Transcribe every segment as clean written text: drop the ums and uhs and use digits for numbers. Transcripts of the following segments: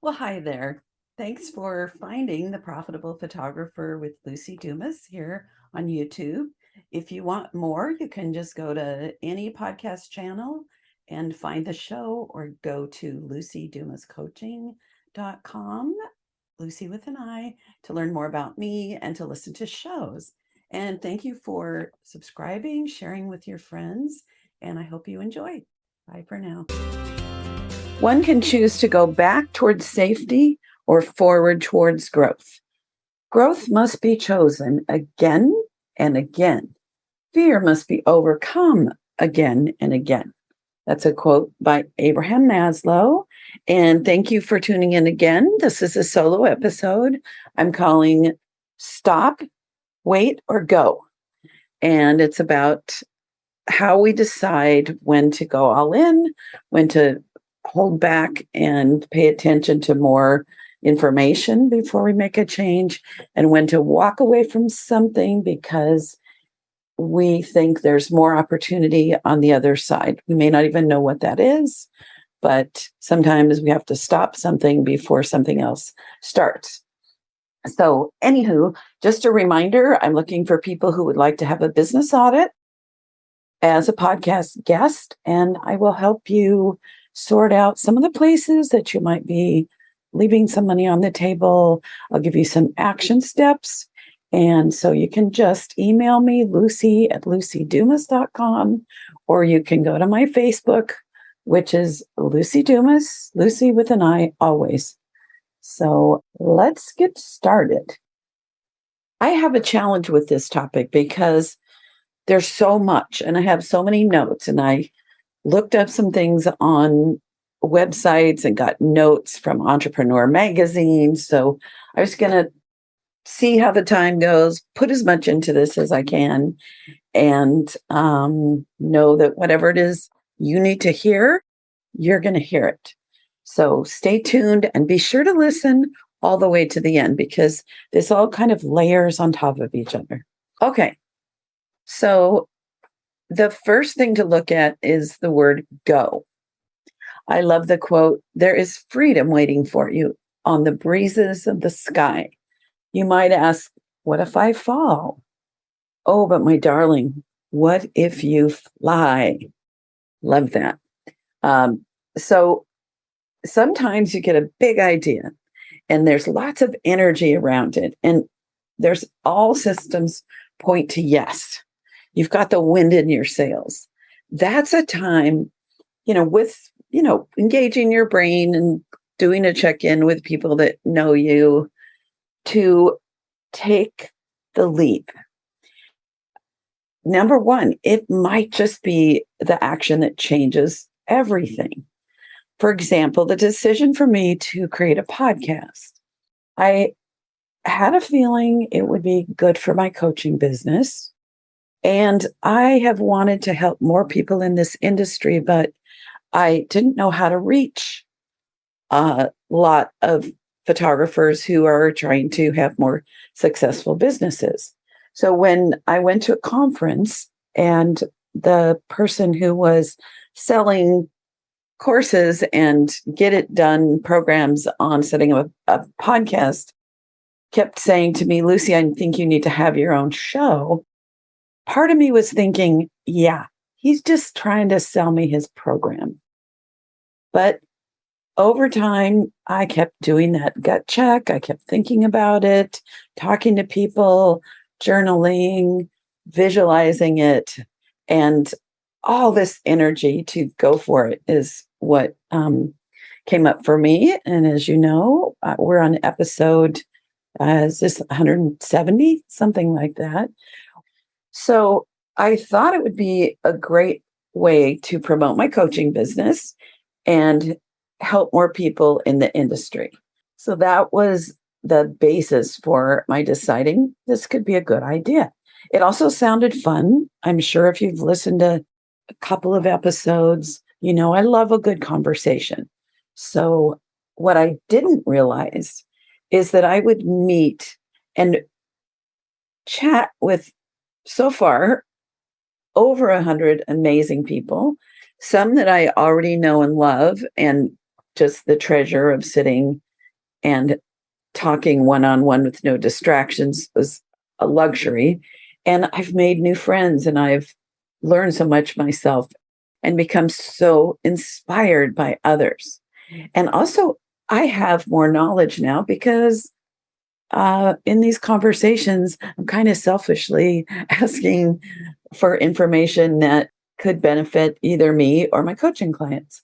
Well, hi there. Thanks for finding The Profitable Photographer with Luci Dumas here on YouTube. If you want more, you can just go to any podcast channel and find the show or go to lucidumascoaching.com, Lucy with an I, to learn more about me and to listen to shows. And thank you for subscribing, sharing with your friends, and I hope you enjoy. Bye for now. One can choose to go back towards safety or forward towards growth. Growth must be chosen again and again. Fear must be overcome again and again. That's a quote by Abraham Maslow. And thank you for tuning in again. This is a solo episode I'm calling Stop, Wait, or Go. And it's about how we decide when to go all in, when to hold back and pay attention to more information before we make a change, and when to walk away from something because we think there's more opportunity on the other side. We may not even know what that is, but sometimes we have to stop something before something else starts. So, anywho, just a reminder, I'm looking for people who would like to have a business audit as a podcast guest, and I will help you sort out some of the places that you might be leaving some money on the table. I'll give you some action steps. And so you can just email me, lucy@lucidumas.com, or you can go to my Facebook, which is Luci Dumas, Lucy with an I, always. So let's get started. I have a challenge with this topic because there's so much, and I have so many notes, and I looked up some things on websites and got notes from Entrepreneur Magazine. So I was going to see how the time goes, put as much into this as I can, and know that whatever it is you need to hear, you're going to hear it. So stay tuned and be sure to listen all the way to the end, because this all kind of layers on top of each other. Okay. So the first thing to look at is the word go. I love the quote, "There is freedom waiting for you on the breezes of the sky." You might ask, what if I fall? Oh, but my darling, what if you fly? Love that. So sometimes you get a big idea and there's lots of energy around it, and there's all systems point to yes. You've got the wind in your sails. That's a time, with, engaging your brain and doing a check-in with people that know you, to take the leap. Number one, it might just be the action that changes everything. For example, the decision for me to create a podcast. I had a feeling it would be good for my coaching business. And I have wanted to help more people in this industry, but I didn't know how to reach a lot of photographers who are trying to have more successful businesses. So when I went to a conference and the person who was selling courses and get it done programs on setting up a podcast kept saying to me, "Lucy, I think you need to have your own show." Part of me was thinking, yeah, he's just trying to sell me his program. But over time, I kept doing that gut check. I kept thinking about it, talking to people, journaling, visualizing it, and all this energy to go for it is what came up for me. And as you know, we're on episode, is this 170? Something like that. So I thought it would be a great way to promote my coaching business and help more people in the industry. So that was the basis for my deciding this could be a good idea. It also sounded fun. I'm sure if you've listened to a couple of episodes, I love a good conversation. So what I didn't realize is that I would meet and chat with, so far, over 100 amazing people, some that I already know and love, and just the treasure of sitting and talking one-on-one with no distractions was a luxury. And I've made new friends and I've learned so much myself and become so inspired by others. And also, I have more knowledge now because in these conversations, I'm kind of selfishly asking for information that could benefit either me or my coaching clients.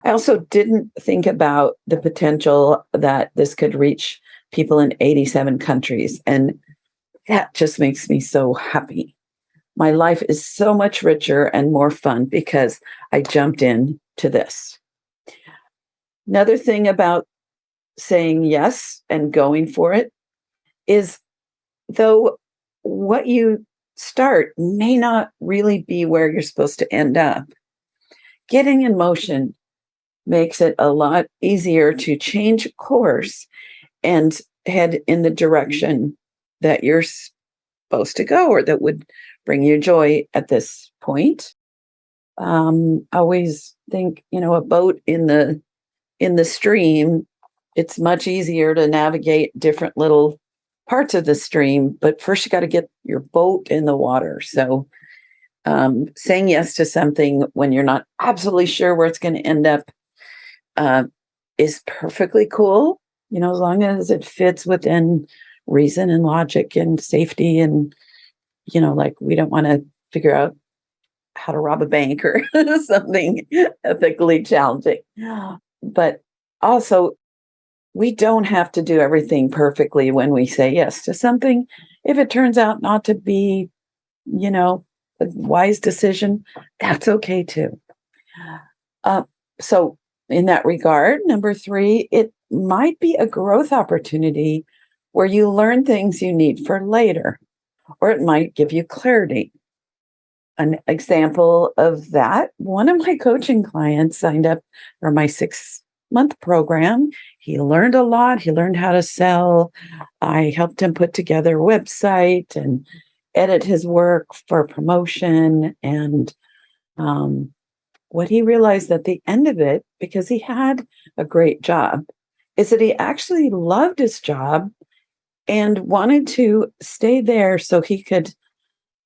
I also didn't think about the potential that this could reach people in 87 countries. And that just makes me so happy. My life is so much richer and more fun because I jumped in to this. Another thing about saying yes and going for it is, though what you start may not really be where you're supposed to end up, getting in motion makes it a lot easier to change course and head in the direction that you're supposed to go or that would bring you joy at this point. I always think, a boat in the stream, it's much easier to navigate different little parts of the stream, but first you got to get your boat in the water. So saying yes to something when you're not absolutely sure where it's going to end up is perfectly cool, as long as it fits within reason and logic and safety. And, like we don't want to figure out how to rob a bank or something ethically challenging. But also, we don't have to do everything perfectly when we say yes to something. If it turns out not to be, a wise decision, that's okay too. So in that regard, number 3, it might be a growth opportunity where you learn things you need for later, or it might give you clarity. An example of that, one of my coaching clients signed up for my 6-month program. He learned a lot. He learned how to sell. I helped him put together a website and edit his work for promotion. And what he realized at the end of it, because he had a great job, is that he actually loved his job and wanted to stay there so he could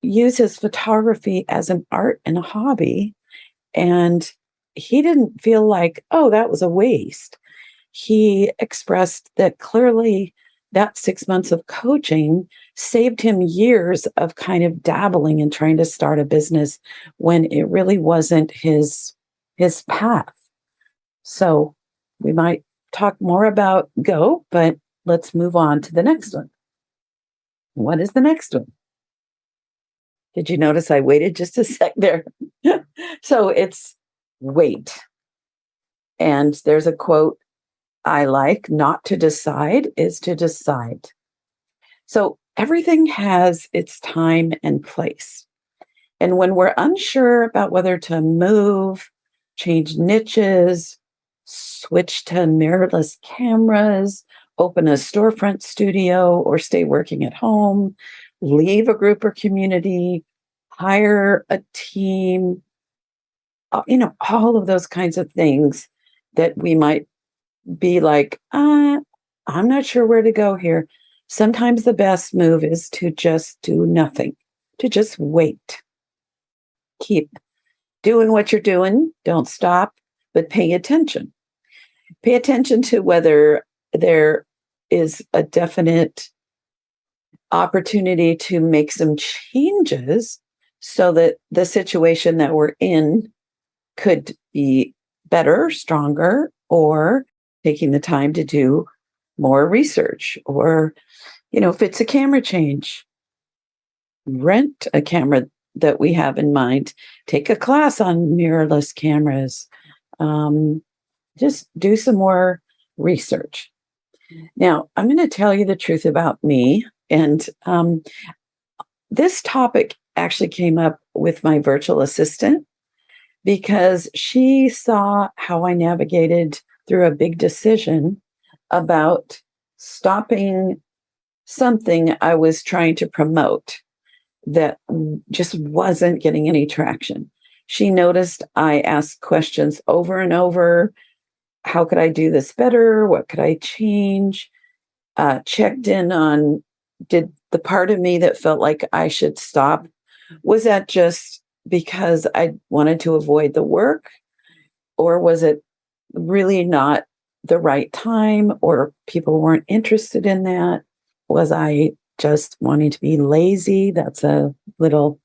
use his photography as an art and a hobby. And he didn't feel like, oh, that was a waste. He expressed that clearly that 6 months of coaching saved him years of kind of dabbling and trying to start a business when it really wasn't his path. So we might talk more about go, but let's move on to the next one. What is the next one? Did you notice I waited just a sec there? So it's wait. And there's a quote I like: not to decide is to decide. So everything has its time and place. And when we're unsure about whether to move, change niches, switch to mirrorless cameras, open a storefront studio, or stay working at home, leave a group or community, hire a team, all of those kinds of things that we might be like, I'm not sure where to go here. Sometimes the best move is to just do nothing, to just wait. Keep doing what you're doing. Don't stop, but pay attention. Pay attention to whether there is a definite opportunity to make some changes so that the situation that we're in could be better, stronger, or taking the time to do more research, or, if it's a camera change, rent a camera that we have in mind, take a class on mirrorless cameras, just do some more research. Now, I'm going to tell you the truth about me. And this topic actually came up with my virtual assistant because she saw how I navigated through a big decision about stopping something I was trying to promote that just wasn't getting any traction. She noticed I asked questions over and over. how could I do this better? What could I change? Checked in on, did the part of me that felt like I should stop, was that just because I wanted to avoid the work? Or was it really not the right time, or people weren't interested in that? Was I just wanting to be lazy? That's a little,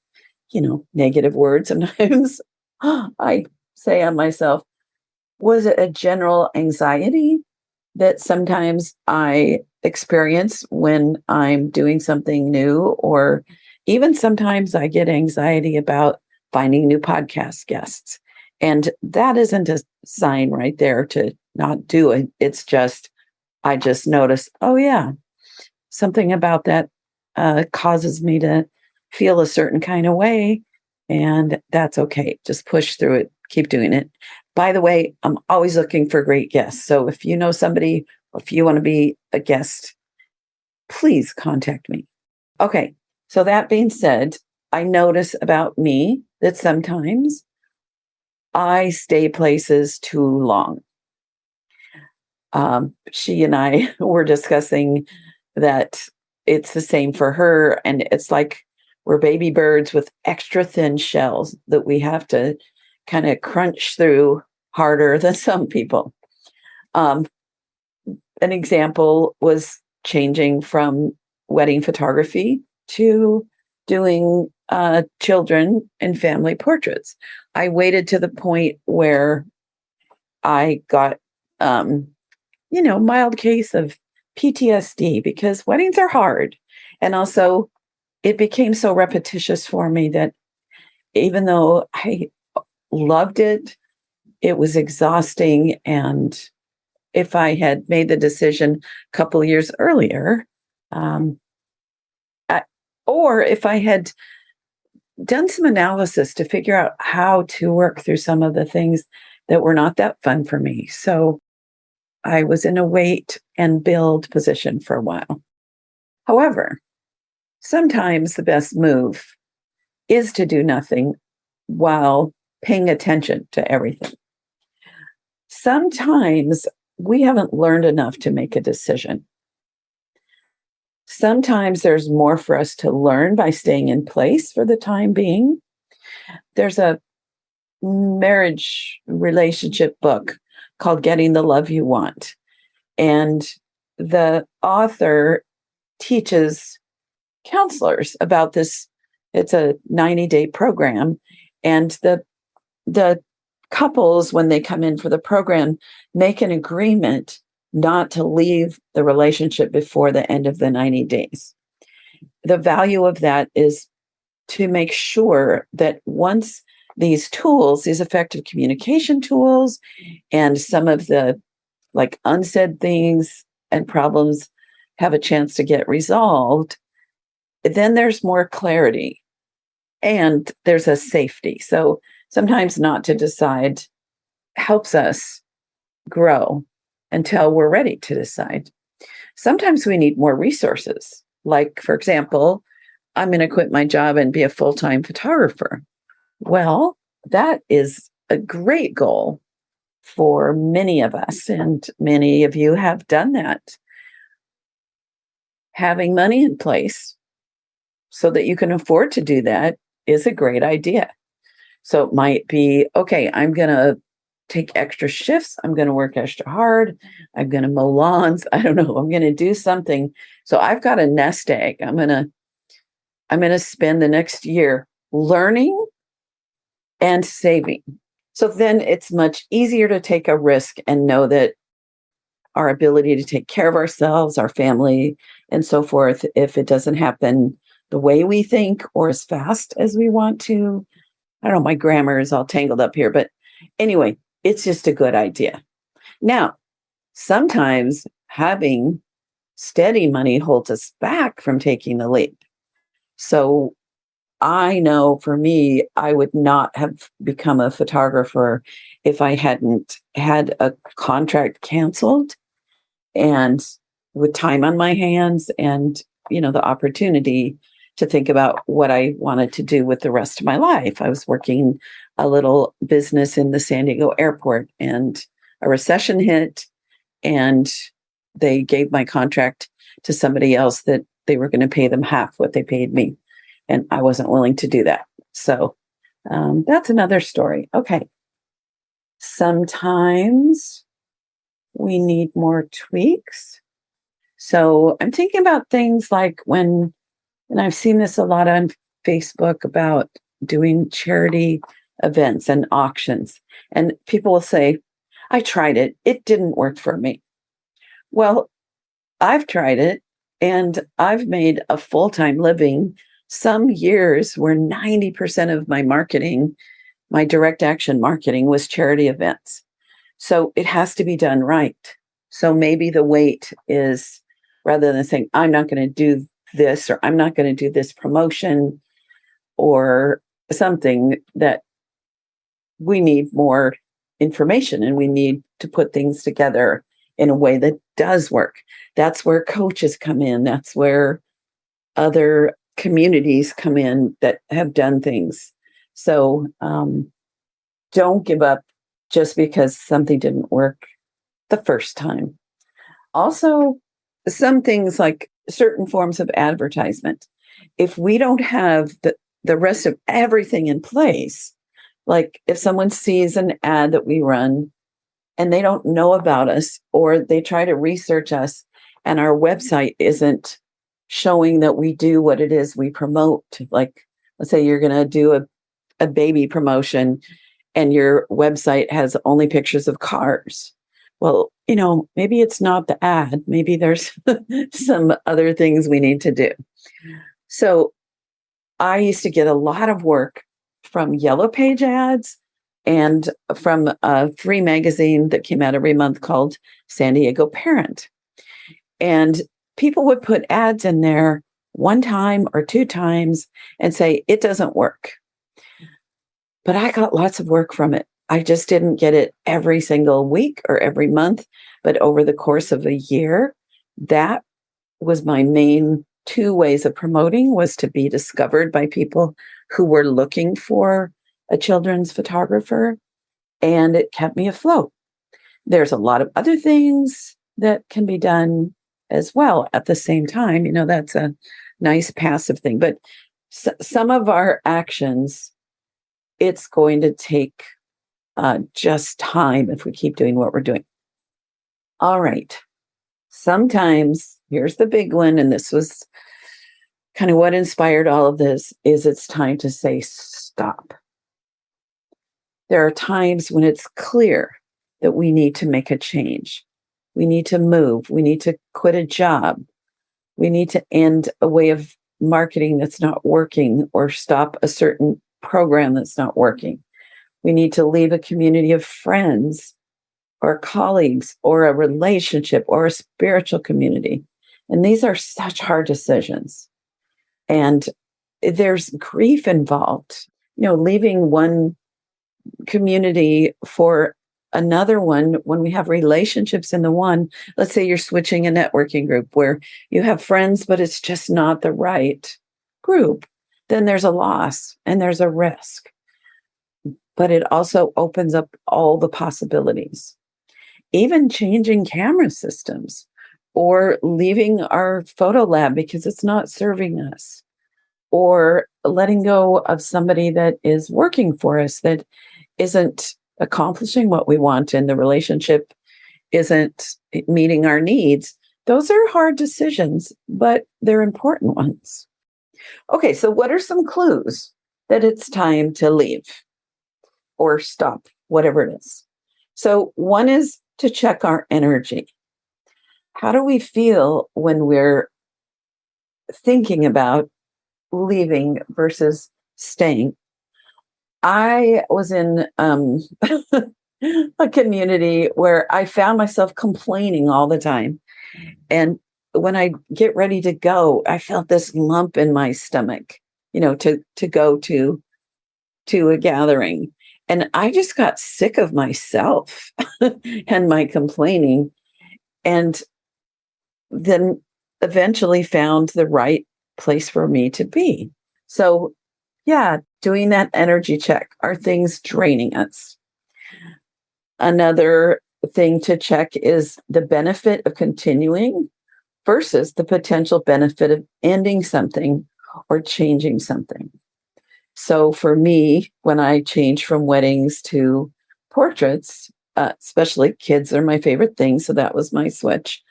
negative word sometimes. I say on myself, was it a general anxiety that sometimes I experience when I'm doing something new? Or even sometimes I get anxiety about finding new podcast guests. And that isn't a sign right there to not do it. It's just, I just notice, oh, yeah, something about that causes me to feel a certain kind of way. And that's okay. Just push through it, keep doing it. By the way, I'm always looking for great guests. So if you know somebody, or if you want to be a guest, please contact me. Okay. So that being said, I notice about me that sometimes I stay places too long. She and I were discussing that it's the same for her. And it's like we're baby birds with extra thin shells that we have to kind of crunch through harder than some people. Um, an example was changing from wedding photography to doing children and family portraits. I waited to the point where I got, mild case of PTSD because weddings are hard. And also, it became so repetitious for me that even though I loved it, it was exhausting. And if I had made the decision a couple of years earlier, um, or if I had done some analysis to figure out how to work through some of the things that were not that fun for me. So I was in a wait and build position for a while. However, sometimes the best move is to do nothing while paying attention to everything. Sometimes we haven't learned enough to make a decision. Sometimes there's more for us to learn by staying in place for the time being. There's a marriage relationship book called Getting the Love You Want. And the author teaches counselors about this. It's a 90-day program. And the couples, when they come in for the program, make an agreement not to leave the relationship before the end of the 90 days. The value of that is to make sure that once these tools, these effective communication tools, and some of the like unsaid things and problems have a chance to get resolved, then there's more clarity and there's a safety. So sometimes not to decide helps us grow until we're ready to decide. Sometimes we need more resources. Like, for example, I'm going to quit my job and be a full-time photographer. Well, that is a great goal for many of us, and many of you have done that. Having money in place so that you can afford to do that is a great idea. So it might be, okay, I'm going to take extra shifts. I'm going to work extra hard. I'm going to mow lawns. I don't know. I'm going to do something. So I've got a nest egg. I'm going to spend the next year learning and saving. So then it's much easier to take a risk and know that our ability to take care of ourselves, our family, and so forth, if it doesn't happen the way we think or as fast as we want to. I don't know, my grammar is all tangled up here, but anyway, it's just a good idea. Now, sometimes having steady money holds us back from taking the leap. So I know for me, I would not have become a photographer if I hadn't had a contract canceled and with time on my hands and, the opportunity to think about what I wanted to do with the rest of my life. I was working a little business in the San Diego airport, and a recession hit and they gave my contract to somebody else that they were going to pay them half what they paid me. And I wasn't willing to do that. So that's another story. Okay. Sometimes we need more tweaks. So I'm thinking about things like and I've seen this a lot on Facebook about doing charity events and auctions. And people will say, I tried it. It didn't work for me. Well, I've tried it and I've made a full-time living. Some years where 90% of my marketing, my direct action marketing, was charity events. So it has to be done right. So maybe the weight is, rather than saying, I'm not going to do this, or I'm not going to do this promotion or something, that we need more information and we need to put things together in a way that does work. That's where coaches come in. That's where other communities come in that have done things. So don't give up just because something didn't work the first time. Also, some things like certain forms of advertisement. If we don't have the rest of everything in place, like if someone sees an ad that we run and they don't know about us, or they try to research us and our website isn't showing that we do what it is we promote. Like, let's say you're going to do a baby promotion and your website has only pictures of cars. Well, maybe it's not the ad. Maybe there's some other things we need to do. So I used to get a lot of work from Yellow Page ads and from a free magazine that came out every month called San Diego Parent. And people would put ads in there one time or two times and say, it doesn't work. But I got lots of work from it. I just didn't get it every single week or every month, but over the course of a year, that was my main two ways of promoting, was to be discovered by people who were looking for a children's photographer, and it kept me afloat. There's a lot of other things that can be done as well at the same time. That's a nice passive thing, but some of our actions, it's going to take just time if we keep doing what we're doing. All right. Sometimes, here's the big one, and this was kind of what inspired all of this, is it's time to say stop. There are times when it's clear that we need to make a change. We need to move. We need to quit a job. We need to end a way of marketing that's not working, or stop a certain program that's not working. We need to leave a community of friends or colleagues or a relationship or a spiritual community. And these are such hard decisions. And there's grief involved. Leaving one community for another one, when we have relationships in the one, let's say you're switching a networking group where you have friends, but it's just not the right group, then there's a loss and there's a risk. But it also opens up all the possibilities. Even changing camera systems or leaving our photo lab because it's not serving us, or letting go of somebody that is working for us that isn't accomplishing what we want and the relationship isn't meeting our needs. Those are hard decisions, but they're important ones. Okay, so what are some clues that it's time to leave or stop, whatever it is? So one is to check our energy. How do we feel when we're thinking about leaving versus staying? I was in a community where I found myself complaining all the time. And when I get ready to go, I felt this lump in my stomach, to go to a gathering. And I just got sick of myself and my complaining. And then eventually found the right place for me to be. So, yeah, doing that energy check. Are things draining us? Another thing to check is the benefit of continuing versus the potential benefit of ending something or changing something. So for me, when I changed from weddings to portraits, especially kids are my favorite thing. So that was my switch.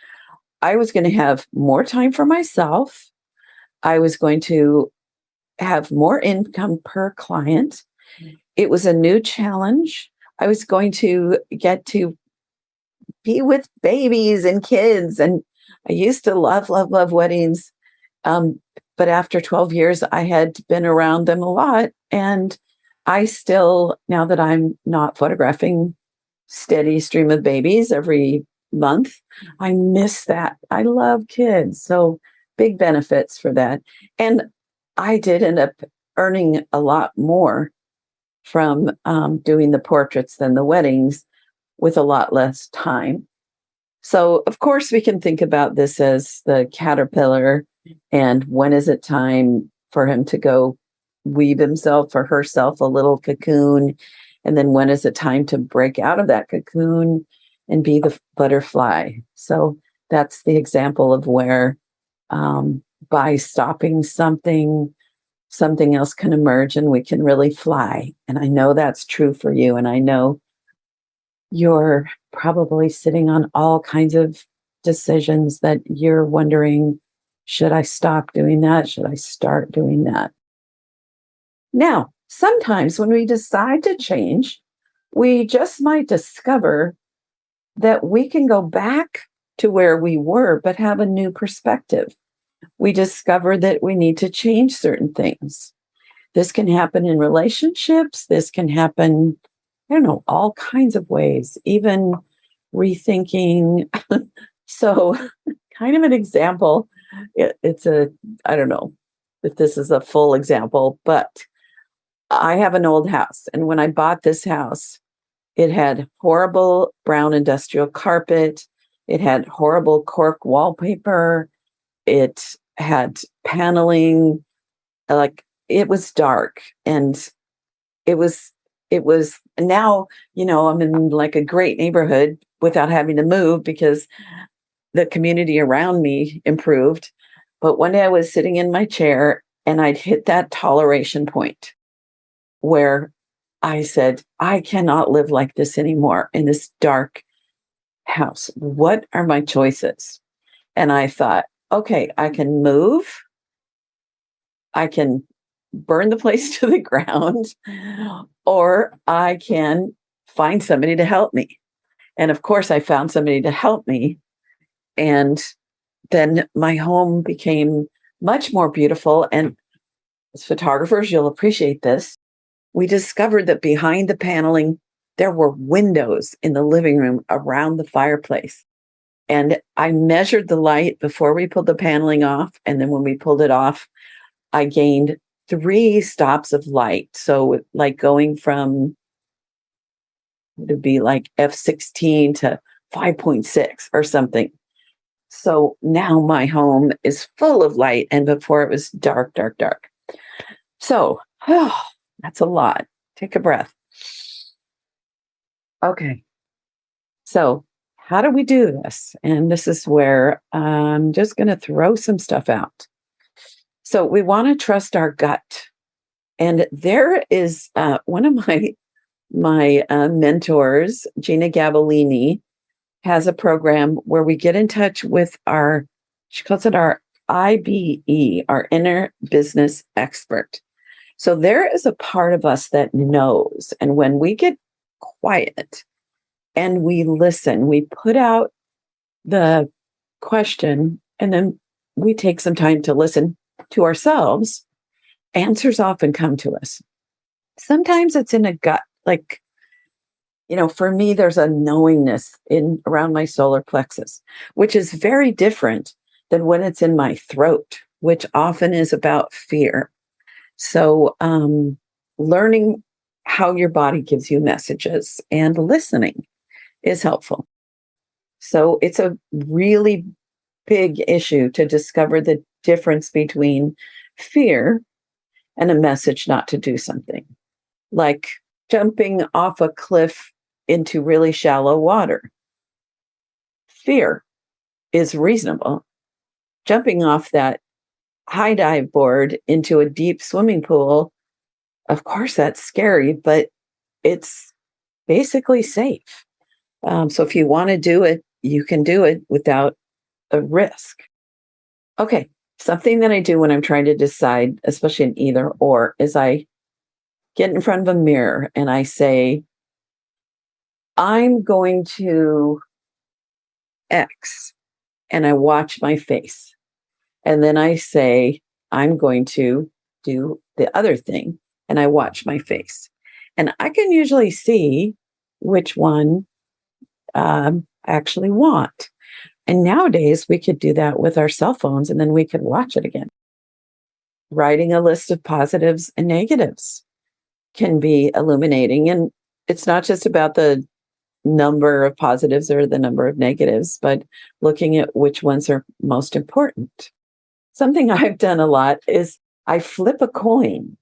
I was going to have more time for myself. I was going to have more income per client. It was a new challenge. I was going to get to be with babies and kids. And I used to love, love, love weddings. But after 12 years, I had been around them a lot. And I still, now that I'm not photographing steady stream of babies every month, I miss that. I love kids. So big benefits for that. And I did end up earning a lot more from doing the portraits than the weddings with a lot less time. So, of course, we can think about this as the caterpillar and when is it time for him to go weave himself or herself a little cocoon? And then when is it time to break out of that cocoon and be the butterfly? So that's the example of where by stopping something, something else can emerge and we can really fly. And I know that's true for you. And I know you're probably sitting on all kinds of decisions that you're wondering, should I stop doing that? Should I start doing that? Now, sometimes when we decide to change, we just might discover that we can go back to where we were, but have a new perspective. We discover that we need to change certain things. This can happen in relationships. This can happen, I don't know, all kinds of ways, even rethinking. So, kind of an example. I don't know if this is a full example, but I have an old house. And when I bought this house, it had horrible brown industrial carpet. It had horrible cork wallpaper. It had paneling, like it was dark. And it was now, I'm in like a great neighborhood without having to move because the community around me improved. But one day I was sitting in my chair and I'd hit that toleration point where I said, I cannot live like this anymore in this dark house. What are my choices? And I thought, okay, I can move. I can burn the place to the ground, or I can find somebody to help me. And of course, I found somebody to help me. And then my home became much more beautiful. And as photographers, you'll appreciate this. We discovered that behind the paneling, there were windows in the living room around the fireplace. And I measured the light before we pulled the paneling off. And then when we pulled it off, I gained 3 stops of light. So like going from, it would be like F16 to 5.6 or something. So now my home is full of light. And before it was dark, dark, dark. So that's a lot. Take a breath. Okay. So how do we do this? And this is where I'm just going to throw some stuff out. So we want to trust our gut. And there is one of my mentors, Gina Gabellini, has a program where we get in touch with she calls it our IBE, our inner business expert. So there is a part of us that knows. And when we get quiet and we listen, we put out the question and then we take some time to listen to ourselves, answers often come to us. Sometimes it's in a gut, like, for me, there's a knowingness around my solar plexus, which is very different than when it's in my throat, which often is about fear. So learning how your body gives you messages and listening is helpful. So it's a really big issue to discover the difference between fear and a message not to do something, like jumping off a cliff into really shallow water. fear is reasonable. Jumping off that high dive board into a deep swimming pool, of course, that's scary, but it's basically safe. So if you want to do it, you can do it without a risk. Okay, something that I do when I'm trying to decide, especially in either or, is I get in front of a mirror and I say, I'm going to X, and I watch my face. And then I say, I'm going to do the other thing, and I watch my face. And I can usually see which one I actually want. And nowadays, we could do that with our cell phones, and then we could watch it again. Writing a list of positives and negatives can be illuminating. And it's not just about the number of positives or the number of negatives, but looking at which ones are most important. Something I've done a lot is I flip a coin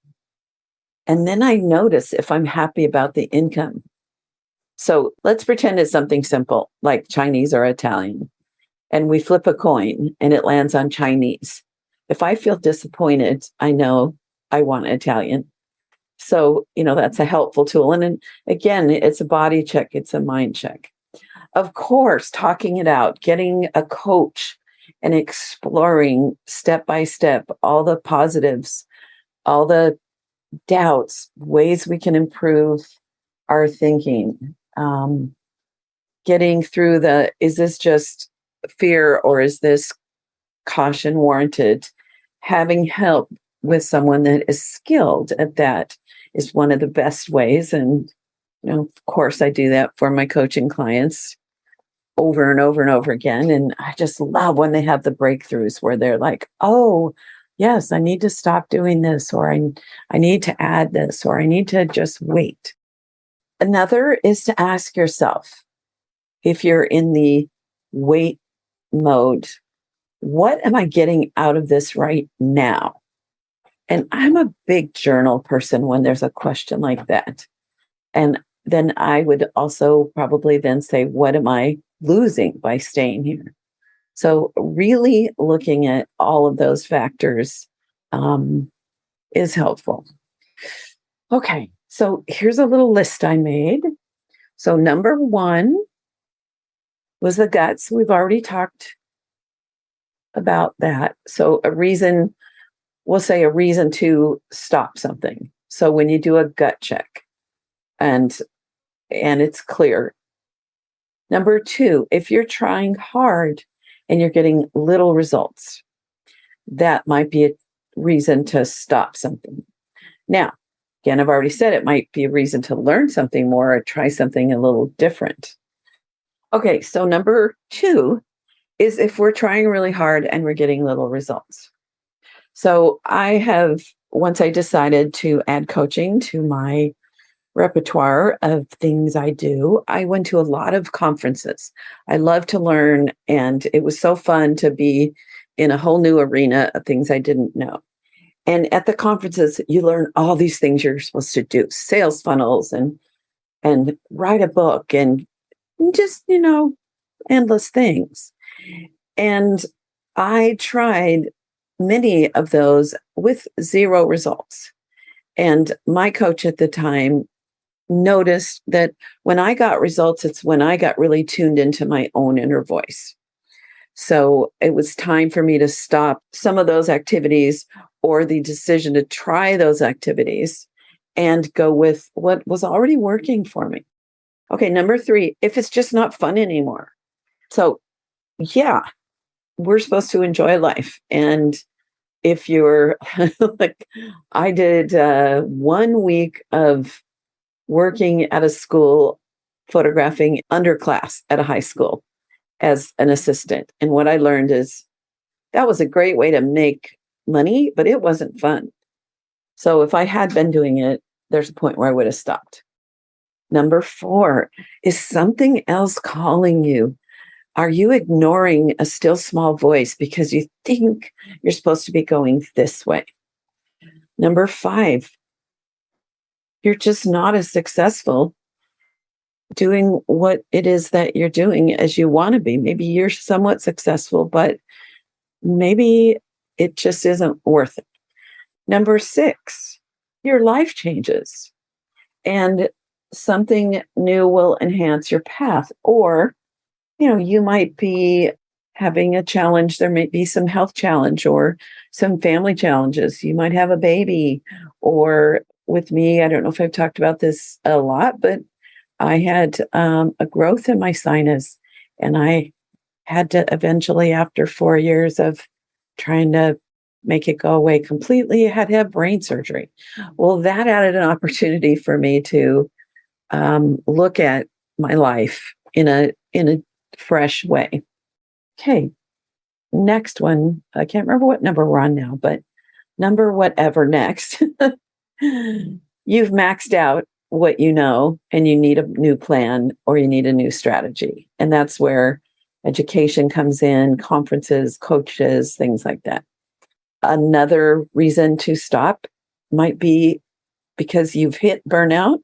and then I notice if I'm happy about the income. So let's pretend it's something simple like Chinese or Italian. And we flip a coin and it lands on Chinese. If I feel disappointed, I know I want Italian. So, that's a helpful tool. And again, it's a body check, it's a mind check. Of course, talking it out, getting a coach and exploring step by step all the positives, all the doubts, ways we can improve our thinking. Getting through is this just fear or is this caution warranted? Having help with someone that is skilled at that is one of the best ways. And, of course, I do that for my coaching clients over and over and over again. And I just love when they have the breakthroughs where they're like, oh, yes, I need to stop doing this, or I need to add this, or I need to just wait. Another is to ask yourself, if you're in the wait mode, what am I getting out of this right now? And I'm a big journal person when there's a question like that. And then I would also probably then say, what am I losing by staying here? So really looking at all of those factors is helpful. Okay, so here's a little list I made. So number 1 was the guts. We've already talked about that. So we'll say a reason to stop something. So when you do a gut check and it's clear. Number 2, if you're trying hard and you're getting little results, that might be a reason to stop something. Now, again, I've already said it might be a reason to learn something more or try something a little different. Okay, so number 2 is if we're trying really hard and we're getting little results. So once I decided to add coaching to my repertoire of things I do, I went to a lot of conferences. I love to learn, and it was so fun to be in a whole new arena of things I didn't know. And at the conferences, you learn all these things you're supposed to do, sales funnels and write a book and just, endless things. And I tried many of those with 0 results. And my coach at the time noticed that when I got results, it's when I got really tuned into my own inner voice. So it was time for me to stop some of those activities or the decision to try those activities and go with what was already working for me. Okay, number 3, if it's just not fun anymore. So yeah, we're supposed to enjoy life. And if you're like, I did 1 week of working at a school, photographing underclass at a high school as an assistant. And what I learned is that was a great way to make money, but it wasn't fun. So if I had been doing it, there's a point where I would have stopped. Number 4, is something else calling you? Are you ignoring a still small voice because you think you're supposed to be going this way? Number 5, you're just not as successful doing what it is that you're doing as you want to be. Maybe you're somewhat successful, but maybe it just isn't worth it. Number 6, your life changes and something new will enhance your path. Or, you might be having a challenge. There might be some health challenge or some family challenges. You might have a baby. Or with me, I don't know if I've talked about this a lot, but I had a growth in my sinus, and I had to eventually, after 4 years of trying to make it go away completely, I had to have brain surgery. Well, that added an opportunity for me to look at my life in a fresh way. Okay, next one. I can't remember what number we're on now, but number whatever next. You've maxed out what you know, and you need a new plan or you need a new strategy. And that's where education comes in, conferences, coaches, things like that. Another reason to stop might be because you've hit burnout,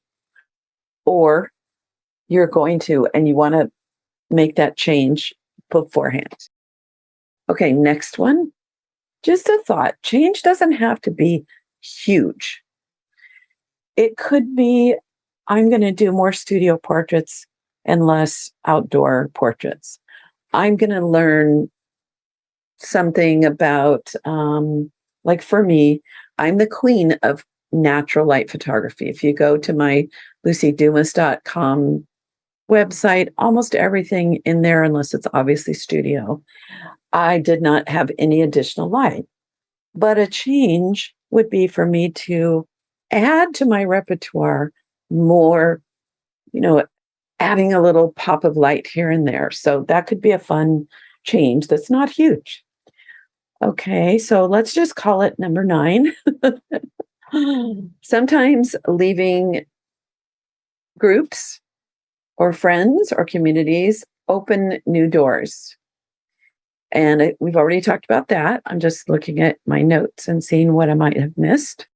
or you're going to, and you want to make that change beforehand. Okay, next one. Just a thought. Change doesn't have to be huge. It could be, I'm going to do more studio portraits and less outdoor portraits. I'm going to learn something about, like for me, I'm the queen of natural light photography. If you go to my lucidumas.com website, almost everything in there, unless it's obviously studio, I did not have any additional light. But a change would be for me to add to my repertoire more, adding a little pop of light here and there. So that could be a fun change that's not huge. Okay, so let's just call it number 9. Sometimes leaving groups or friends or communities open new doors. And we've already talked about that. I'm just looking at my notes and seeing what I might have missed.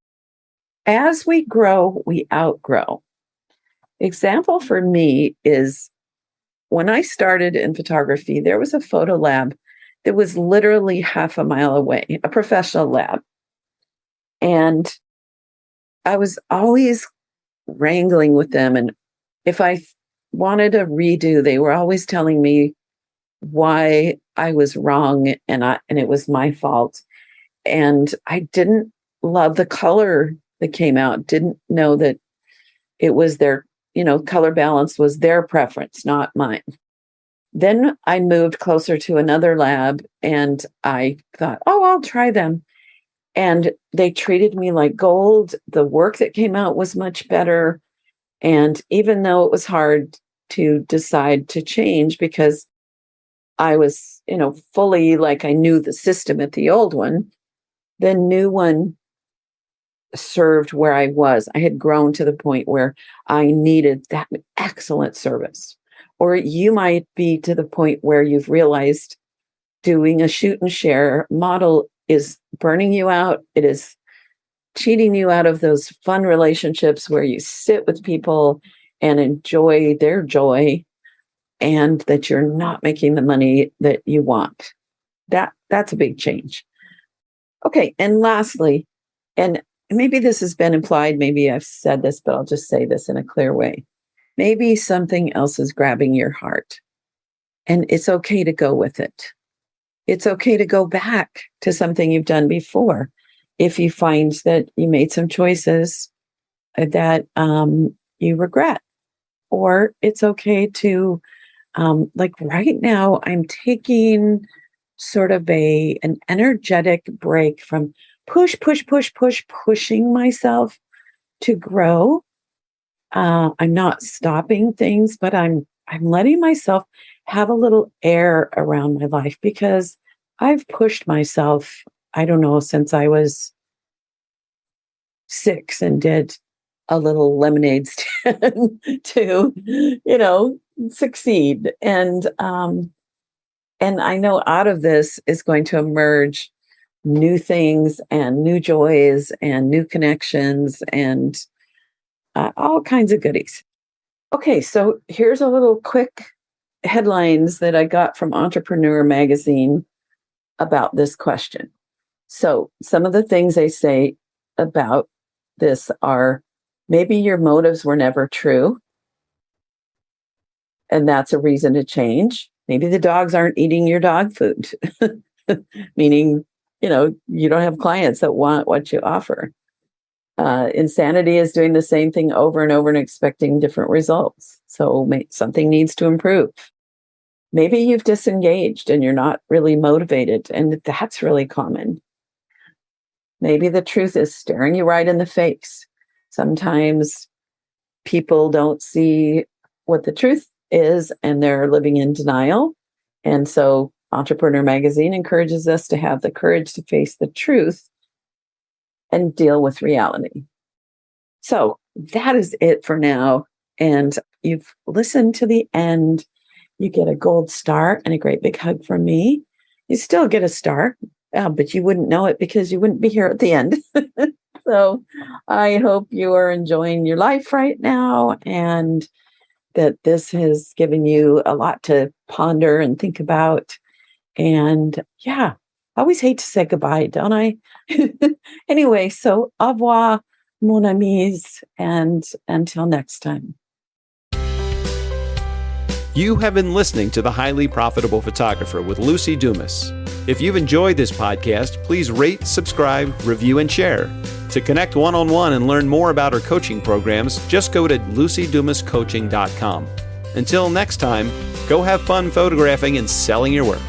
As we grow, we outgrow. Example for me is when I started in photography, there was a photo lab that was literally half a mile away, a professional lab. And I was always wrangling with them. And if I wanted a redo, they were always telling me why I was wrong and it was my fault. And I didn't love the color that came out, didn't know that it was their, color balance was their preference, not mine. Then I moved closer to another lab and I thought, oh, I'll try them. And they treated me like gold. The work that came out was much better. And even though it was hard to decide to change because I was, fully like I knew the system at the old one, the new one served where I was. I had grown to the point where I needed that excellent service. Or you might be to the point where you've realized doing a shoot and share model is burning you out. It is cheating you out of those fun relationships where you sit with people and enjoy their joy, and that you're not making the money that you want. That's a big change. Okay, and lastly, and maybe this has been implied, maybe I've said this, but I'll just say this in a clear way. Maybe something else is grabbing your heart, and it's okay to go with it. It's okay to go back to something you've done before if you find that you made some choices that you regret. Or it's okay to, like right now, I'm taking sort of an energetic break from pushing myself to grow. I'm not stopping things, but I'm letting myself have a little air around my life because I've pushed myself, I don't know, since I was 6 and did a little lemonade stand to, succeed. And I know out of this is going to emerge new things and new joys and new connections and all kinds of goodies. Okay, so here's a little quick headlines that I got from Entrepreneur Magazine about this question. So, some of the things they say about this are maybe your motives were never true, and that's a reason to change. Maybe the dogs aren't eating your dog food, meaning, you don't have clients that want what you offer. Insanity is doing the same thing over and over and expecting different results. So something needs to improve. Maybe you've disengaged and you're not really motivated, and that's really common. Maybe the truth is staring you right in the face. Sometimes people don't see what the truth is and they're living in denial. And so Entrepreneur Magazine encourages us to have the courage to face the truth and deal with reality. So that is it for now. And you've listened to the end. You get a gold star and a great big hug from me. You still get a star, but you wouldn't know it because you wouldn't be here at the end. So I hope you are enjoying your life right now and that this has given you a lot to ponder and think about. And yeah, I always hate to say goodbye, don't I? Anyway, so au revoir, mon amis, and until next time. You have been listening to The Highly Profitable Photographer with Luci Dumas. If you've enjoyed this podcast, please rate, subscribe, review, and share. To connect one-on-one and learn more about our coaching programs, just go to lucidumascoaching.com. Until next time, go have fun photographing and selling your work.